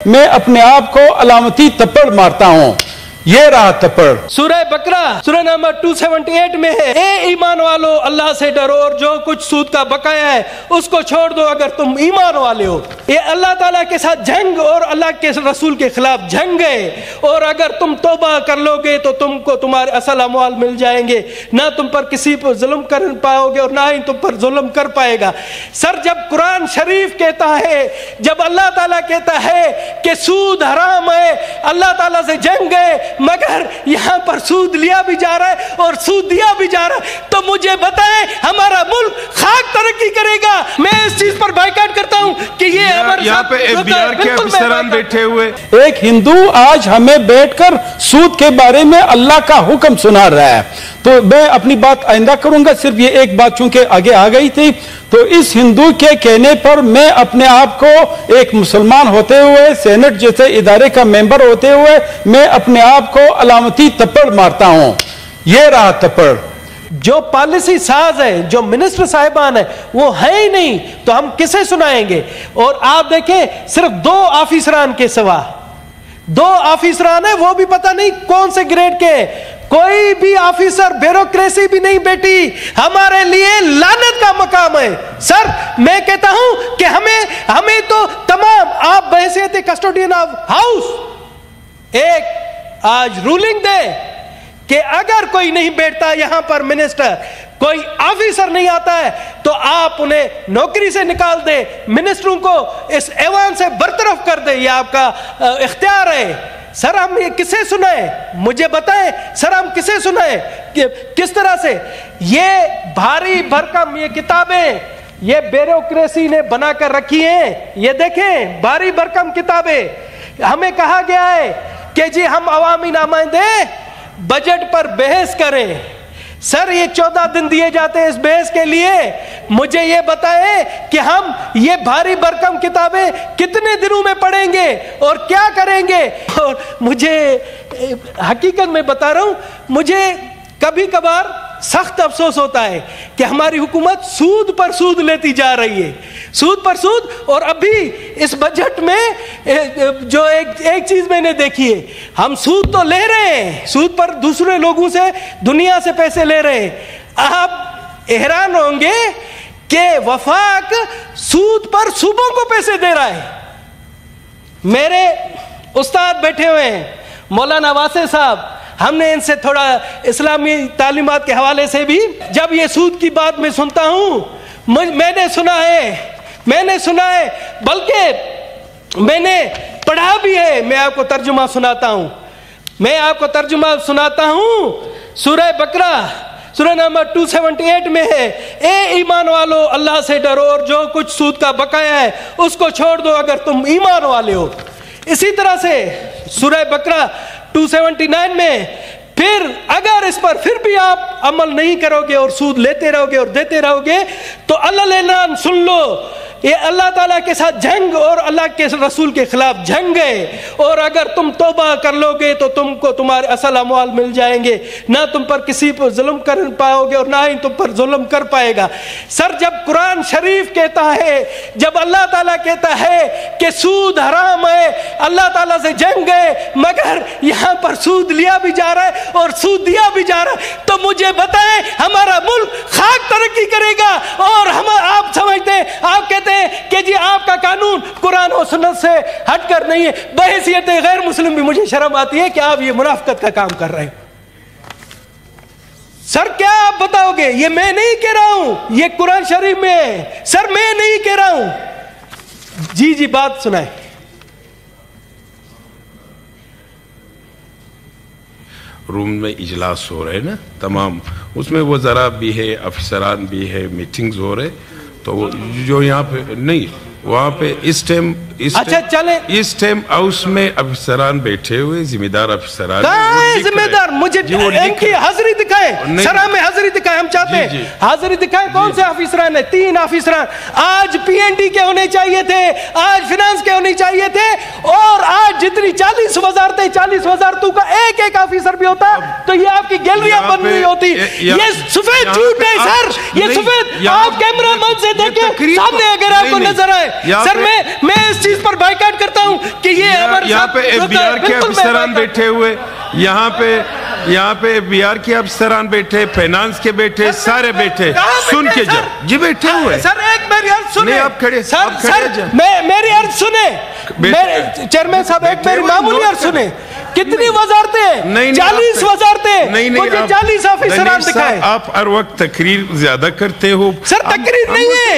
میں اپنے آپ کو علامتی تپڑ مارتا ہوں. یہ رہا تپڑ. سورہ بقرہ سورہ نمبر 278 میں ہے، اے ایمان والو اللہ سے ڈرو اور جو کچھ سود کا بقایا ہے اس کو چھوڑ دو اگر تم ایمان والے ہو. یہ اللہ تعالیٰ کے ساتھ جنگ اور اللہ کے رسول کے خلاف جنگ ہے، اور اگر تم توبہ کر لو گے تو تم کو تمہارے اصل اموال مل جائیں گے، نہ تم پر کسی پر ظلم کر پاؤ گے اور نہ ہی تم پر ظلم کر پائے گا. سر جب قرآن شریف کہتا ہے، جب اللہ تعالیٰ کہتا ہے کہ سود حرام ہے، اللہ تعالیٰ سے جنگ ہے، مگر یہاں پر سود لیا بھی جا رہا ہے اور سود دیا بھی جا رہا ہے، تو مجھے بتائیں ہمارا ملک خاک ترقی کرے گا؟ میں اس چیز پر بائیکاٹ کرتا ہوں کہ یہ ہمارے یہاں پہ ایف بی آر کے افسران بیٹھے ہوئے. ایک ہندو آج ہمیں بیٹھ کر سود کے بارے میں اللہ کا حکم سنا رہا ہے. تو میں اپنی بات آئندہ کروں گا، صرف یہ ایک بات چونکہ آگے آ گئی تھی. تو اس ہندو کے کہنے پر میں اپنے آپ کو ایک مسلمان ہوتے ہوئے، سینٹ جیسے ادارے کا ممبر ہوتے ہوئے، میں اپنے آپ کو علامتی تپڑ مارتا ہوں. یہ رہا تپڑ. جو پالیسی ساز ہے، جو منسٹر صاحبان ہے وہ ہے ہی نہیں، تو ہم کسے سنائیں گے؟ اور آپ دیکھیں صرف 2 آفیسران کے سوا 2 آفیسران ہیں، وہ بھی پتہ نہیں کون سے گریڈ کے. کوئی بھی آفیسر، بیوروکریسی بھی نہیں بیٹی. ہمارے لیے لعنت کا مقام ہے. سر میں کہتا ہوں کہ ہمیں تو تمام، آپ بحیثیت کسٹوڈین آف ہاؤس ایک آج رولنگ دے کہ اگر کوئی نہیں بیٹھتا یہاں پر منسٹر، کوئی آفیسر نہیں آتا ہے تو آپ انہیں نوکری سے نکال دے، منسٹروں کو اس ایوان سے برطرف کر دے. یہ آپ کا اختیار ہے. سر ہم یہ کسے سنائیں؟ مجھے بتائیں سر، ہم کسے سنائیں؟ کس طرح سے یہ بھاری بھرکم یہ کتابیں یہ بیوروکریسی نے بنا کر رکھی ہیں؟ یہ دیکھیں بھاری بھرکم کتابیں. ہمیں کہا گیا ہے کہ جی ہم عوامی نمائندے بجٹ پر بحث کریں. سر یہ 14 دن دیے جاتے ہیں اس بحث کے لیے. مجھے یہ بتائیں کہ ہم یہ بھاری بھرکم کتابیں کتنے دنوں میں پڑھیں گے اور کیا کریں گے؟ اور مجھے حقیقت میں بتا رہا ہوں، مجھے کبھی کبھار سخت افسوس ہوتا ہے کہ ہماری حکومت سود پر سود لیتی جا رہی ہے، سود پر سود. اور ابھی اس بجٹ میں جو ایک چیز میں نے دیکھی ہے، ہم سود تو لے رہے ہیں، سود پر دوسرے لوگوں سے، دنیا سے پیسے لے رہے ہیں. آپ حیران ہوں گے کہ وفاق سود پر صوبوں کو پیسے دے رہا ہے. میرے استاد بیٹھے ہوئے ہیں مولانا واسع صاحب، ہم نے ان سے تھوڑا اسلامی تعلیمات کے حوالے سے بھی، جب یہ سود کی بات میں سنتا ہوں، میں نے سنا ہے بلکہ میں نے پڑھا بھی ہے. میں آپ کو ترجمہ سناتا ہوں. سورہ بقرہ سورہ نمبر 278 میں ہے، اے ایمان والو اللہ سے ڈرو اور جو کچھ سود کا بقایا ہے اس کو چھوڑ دو اگر تم ایمان والے ہو. اسی طرح سے سورہ بقرہ 279 میں، پھر اگر اس پر پھر بھی آپ عمل نہیں کرو گے اور سود لیتے رہو گے اور دیتے رہو گے تو اللہ اعلان سن لو، یہ اللہ تعالیٰ کے ساتھ جنگ اور اللہ کے رسول کے خلاف جنگ ہے، اور اگر تم توبہ کر لو گے تو تم کو تمہارے اصل اموال مل جائیں گے، نہ تم پر کسی پر ظلم کر پاؤ گے اور نہ ہی تم پر ظلم کر پائے گا. سر جب قرآن شریف کہتا ہے، جب اللہ تعالیٰ کہتا ہے کہ سود حرام ہے، اللہ تعالیٰ سے جنگ ہے، مگر یہاں پر سود لیا بھی جا رہا ہے اور سود دیا بھی جا رہا ہے، تو مجھے بتائیں ہمارا ملک خاک ترقی کرے گا؟ اور آپ سمجھتے ہیں، آپ کہتے ہیں کہ جی آپ کا قانون قرآن و سنت سے ہٹ کر نہیں ہے. بحیثیت غیر مسلم بھی مجھے شرم آتی ہے کہ آپ یہ منافقت کا کام کر رہے ہیں. سر کیا آپ بتاؤ گے؟ یہ میں نہیں کہہ رہا ہوں، یہ قرآن شریف میں ہے. سر میں نہیں کہہ رہا ہوں. جی بات سنائیں. روم میں اجلاس ہو رہے ہیں نا تمام، اس میں وزراء بھی ہے، افسران بھی ہے، میٹنگز ہو رہے، تو جو یہاں پہ نہیں، وہاں پہ اس ٹائم ہاؤس میں افسران بیٹھے ہوئے، ذمہ دار افسران. ذمہ دار مجھے ان کی حاضری دکھائیں. سر ہمیں حاضری دکھائیں، ہم چاہتے ہیں حاضری دکھائیں. کون سے افسران ہیں؟ 3 افسران. آج پی این ڈی کے ہونے چاہیے تھے، آج فنانس کے ہونے چاہیے تھے، اور آج جتنی 40 وزارتیں، 40 وزارتوں کا ایک افسر بھی ہوتا تو یہ آپ کی گیلریاں بن رہی ہوتی. یہ سفید جھوٹ ہے سر، یہ سفید. آپ کیمرہ مین سے دیکھیں سامنے اگر آپ کو نظر آئے سر میں اس چیز پر بائیکاٹ کرتا ہوں کہ یہ یہاں پہ ایف بی آر کے افسران بیٹھے ہوئے، یہاں پہ ایف بی آر کے افسران بیٹھے، فائنانس کے بیٹھے، سارے بیٹھے، سن کے جا جی بیٹھے ہوئے. سر ایک میری عرض سنیں. نہیں آپ کھڑے، سر میری عرض سنیں چیئرمین صاحب، ایک میری معمولی عرض سنیں. کتنی وزارتیں؟ 40 وزارتیں. مجھے 40 آفیسران دکھائے. آپ ہر وقت تقریر زیادہ کرتے ہو. سر تقریر نہیں ہے،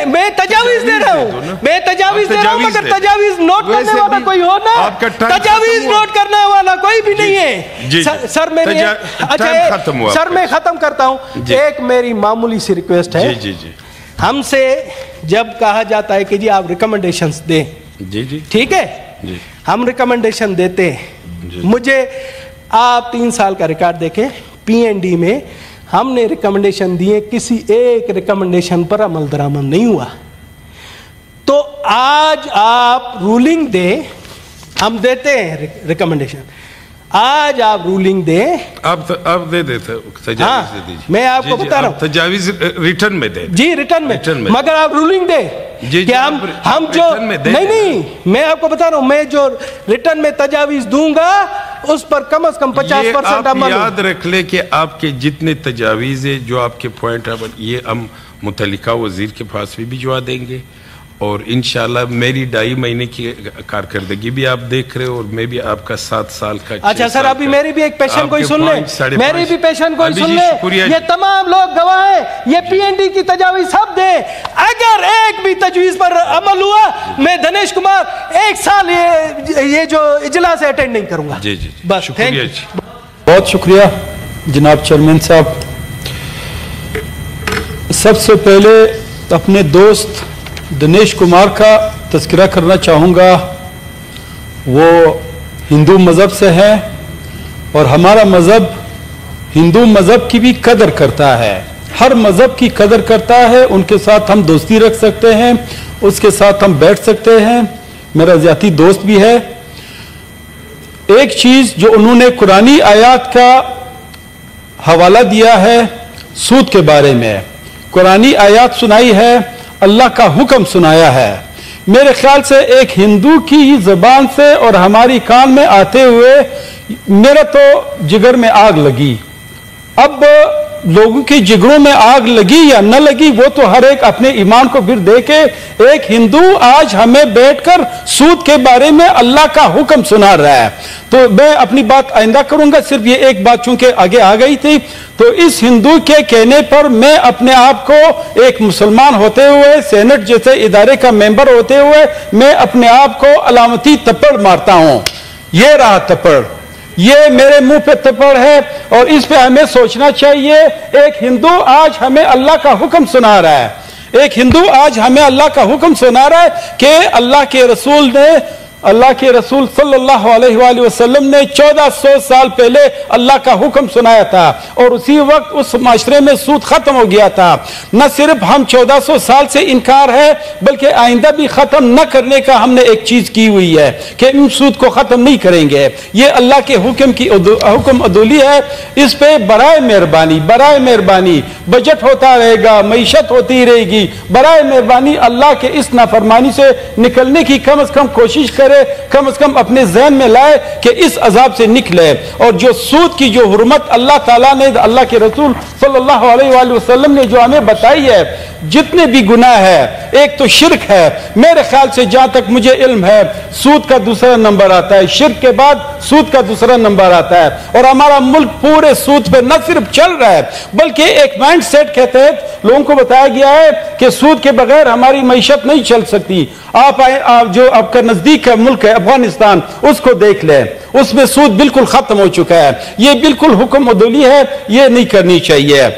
میں تجاویز دے رہا ہوں، میں تجاویز دے رہا ہوں، مگر تجاویز نوٹ کرنے والا کوئی ہو نا. تجاویز نوٹ کرنے والا کوئی بھی نہیں ہے. سر میری سر میں ختم کرتا ہوں. ایک میری معمولی سی ریکویسٹ ہے، ہم سے جب کہا جاتا ہے کہ جی آپ ریکمنڈیشنز دیں، ٹھیک ہے، ہم ریکمنڈیشن دیتے ہیں. مجھے آپ 3 سال کا ریکارڈ دیکھیں، پی این ڈی میں ہم نے ریکمنڈیشن دیے، کسی ایک ریکمنڈیشن پر عمل درآمد نہیں ہوا. تو آج آپ رولنگ دیں، ہم دیتے ہیں ریکمنڈیشن، آج آپ رولنگ دیں. آپ دے دیتے تجاویز دے دیجیے. میں آپ کو بتا رہا ہوں تجاویز ریٹرن میں دیں. جی ریٹرن میں، مگر آپ رولنگ دیں کہ ہم جو نہیں میں آپ کو بتا رہا ہوں، میں جو ریٹرن میں تجاویز دوں گا اس پر کم از کم 50% عمل. یاد رکھ لیں کہ آپ کے جتنے تجاویز ہیں، جو آپ کے پوائنٹ ہیں، یہ ہم متعلقہ وزیر کے پاس بھی بھجوا دیں گے. اور انشاءاللہ میری 2.5 مہینے کی کارکردگی بھی آپ دیکھ رہے ہو، اور میں بھی آپ کا 7 سال کا. اچھا سر، ابھی میری بھی ایک پیشن کوئی سن لے، میری بھی پیشن کوئی سن لے. یہ تمام لوگ گواہ ہیں، یہ پی این ڈی کی تجاویز سب دیں. اگر ایک بھی تجویز پر عمل ہوا، میں دنیش کمار 1 سال یہ جو اجلاس اٹینڈ نہیں کروں گا. جی بس شکریہ. بہت شکریہ جناب چیئرمین صاحب. سب سے پہلے اپنے دوست دنیش کمار کا تذکرہ کرنا چاہوں گا. وہ ہندو مذہب سے ہے اور ہمارا مذہب ہندو مذہب کی بھی قدر کرتا ہے، ہر مذہب کی قدر کرتا ہے. ان کے ساتھ ہم دوستی رکھ سکتے ہیں، اس کے ساتھ ہم بیٹھ سکتے ہیں، میرا ذاتی دوست بھی ہے. ایک چیز جو انہوں نے قرآنی آیات کا حوالہ دیا ہے سود کے بارے میں، قرآنی آیات سنائی ہے، اللہ کا حکم سنایا ہے. میرے خیال سے ایک ہندو کی زبان سے اور ہماری کان میں آتے ہوئے میرا تو جگر میں آگ لگی. اب لوگوں کی جگروں میں آگ لگی یا نہ لگی وہ تو ہر ایک اپنے ایمان کو پھر دیکھے. ایک ہندو آج ہمیں بیٹھ کر سود کے بارے میں اللہ کا حکم سنا رہا ہے. تو میں اپنی بات آئندہ کروں گا، صرف یہ ایک بات چونکہ آگے آ گئی تھی. تو اس ہندو کے کہنے پر میں اپنے آپ کو ایک مسلمان ہوتے ہوئے، سینٹ جیسے ادارے کا ممبر ہوتے ہوئے، میں اپنے آپ کو علامتی تپڑ مارتا ہوں. یہ رہا تپڑ، یہ میرے منہ پہ تپڑ ہے، اور اس پہ ہمیں سوچنا چاہیے. ایک ہندو آج ہمیں اللہ کا حکم سنا رہا ہے، ایک ہندو آج ہمیں اللہ کا حکم سنا رہا ہے کہ اللہ کے رسول صلی اللہ علیہ وآلہ وسلم نے 1400 سال پہلے اللہ کا حکم سنایا تھا، اور اسی وقت اس معاشرے میں سود ختم ہو گیا تھا. نہ صرف ہم 1400 سال سے انکار ہے، بلکہ آئندہ بھی ختم نہ کرنے کا ہم نے ایک چیز کی ہوئی ہے کہ ان سود کو ختم نہیں کریں گے. یہ اللہ کے حکم عدولی ہے. اس پہ برائے مہربانی بجٹ ہوتا رہے گا، معیشت ہوتی رہے گی. برائے مہربانی اللہ کے اس نافرمانی سے نکلنے کی کم از کم کوشش کرے، کم از کم اپنے ذہن میں لائے کہ اس عذاب سے نکلے. اور جو سود کی جو حرمت اللہ تعالیٰ نے، اللہ کے رسول صلی اللہ علیہ وآلہ وسلم نے جو ہمیں بتائی ہے، جتنے بھی گناہ ہے، ایک تو شرک ہے. میرے خیال سے جہاں تک مجھے علم ہے، سود کا دوسرا نمبر آتا ہے، شرک کے بعد سود کا دوسرا نمبر آتا ہے. اور ہمارا ملک پورے سود پہ نہ صرف چل رہا ہے، بلکہ ایک مائنڈ سیٹ کے تحت لوگوں کو بتایا گیا ہے کہ سود کے بغیر ہماری معیشت نہیں چل سکتی. آپ جو آپ کا نزدیک کا ملک ہے افغانستان، اس کو دیکھ لیں، اس میں سود بالکل ختم ہو چکا ہے. یہ بالکل حکم عدولی ہے، یہ نہیں کرنی چاہیے.